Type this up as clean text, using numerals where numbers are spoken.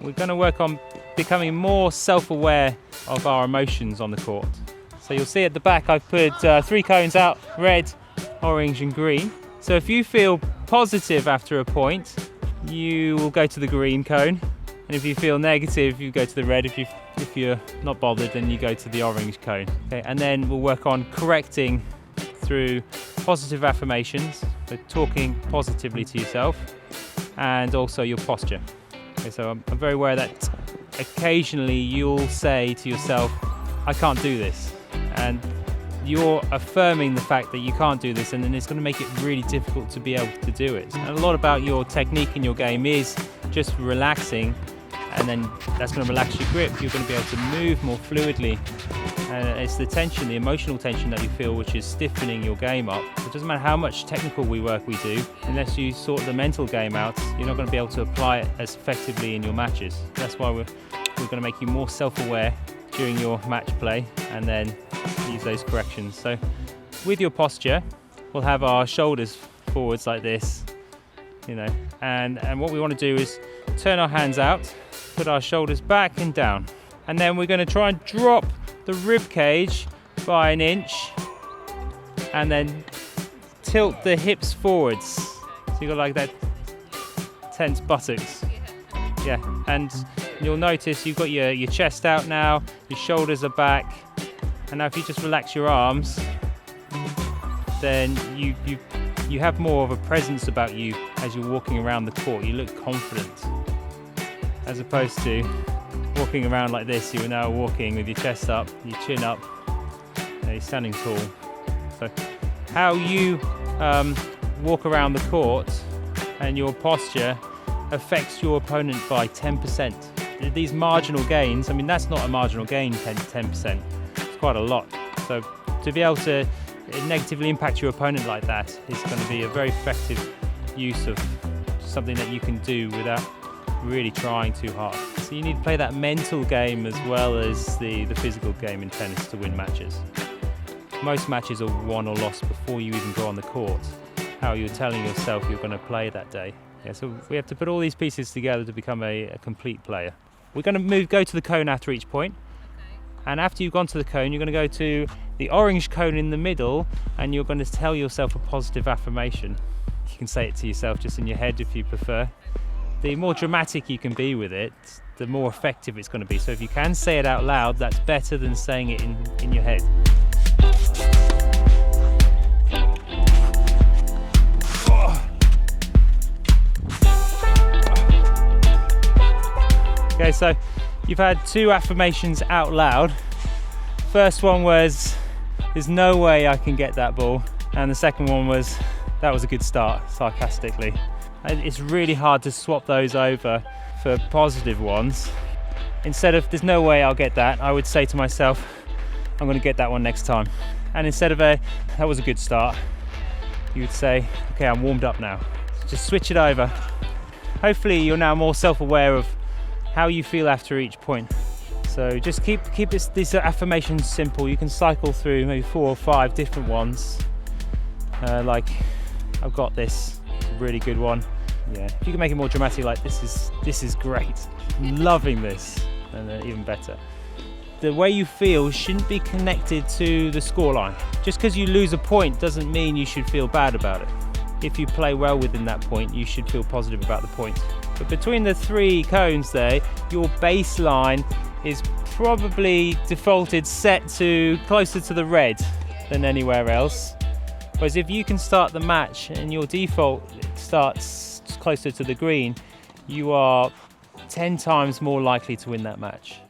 we're going to work on becoming more self-aware of our emotions on the court. So you'll see at the back I've put 3 cones out, red, orange and green. So if you feel positive after a point, you will go to the green cone. And if you feel negative, you go to the red. If you're not bothered, then you go to the orange cone. Okay, and then we'll work on correcting through positive affirmations, so talking positively to yourself, and also your posture. Okay, so I'm very aware that occasionally you'll say to yourself, I can't do this. And you're affirming the fact that you can't do this, and then it's going to make it really difficult to be able to do it. And a lot about your technique in your game is just relaxing, and then that's going to relax your grip. You're going to be able to move more fluidly. And it's the tension, the emotional tension that you feel, which is stiffening your game up. It doesn't matter how much technical work we do, unless you sort the mental game out, you're not going to be able to apply it as effectively in your matches. That's why we're going to make you more self-aware during your match play, and then use those corrections. So with your posture, we'll have our shoulders forwards like this, and what we want to do is turn our hands out, put our shoulders back and down, and then we're going to try and drop the rib cage by 1 inch, and then tilt the hips forwards. So you got like that tense buttocks. Yeah, and you'll notice you've got your chest out now, your shoulders are back, and now if you just relax your arms, then you have more of a presence about you as you're walking around the court. You look confident, as opposed to walking around like this. You are now walking with your chest up, your chin up, you're standing tall. So how you walk around the court and your posture affects your opponent by 10%. These marginal gains, I mean, that's not a marginal gain, 10%. It's quite a lot. So to be able to negatively impact your opponent like that is going to be a very effective use of something that you can do without really trying too hard. So you need to play that mental game as well as the physical game in tennis to win matches. Most matches are won or lost before you even go on the court. How you're telling yourself you're going to play that day. Yeah, so we have to put all these pieces together to become a complete player. We're going to go to the cone after each point. And after you've gone to the cone, you're going to go to the orange cone in the middle, and you're going to tell yourself a positive affirmation. You can say it to yourself just in your head if you prefer. The more dramatic you can be with it, the more effective it's going to be. So if you can say it out loud, that's better than saying it in your head. Okay, so you've had 2 affirmations out loud. First one was, there's no way I can get that ball. And the second one was, that was a good start, sarcastically. It's really hard to swap those over for positive ones. Instead of, there's no way I'll get that, I would say to myself, I'm going to get that one next time. And instead of that was a good start, you would say, okay, I'm warmed up now. Just switch it over. Hopefully you're now more self-aware of how you feel after each point. So just keep these affirmations simple. You can cycle through maybe 4 or 5 different ones. Like, I've got this really good one. Yeah, if you can make it more dramatic, like this is great. Loving this, and even better. The way you feel shouldn't be connected to the scoreline. Just because you lose a point doesn't mean you should feel bad about it. If you play well within that point, you should feel positive about the point. But between the 3 cones there, your baseline is probably defaulted set to closer to the red than anywhere else. Whereas if you can start the match and your default starts closer to the green, you are 10 times more likely to win that match.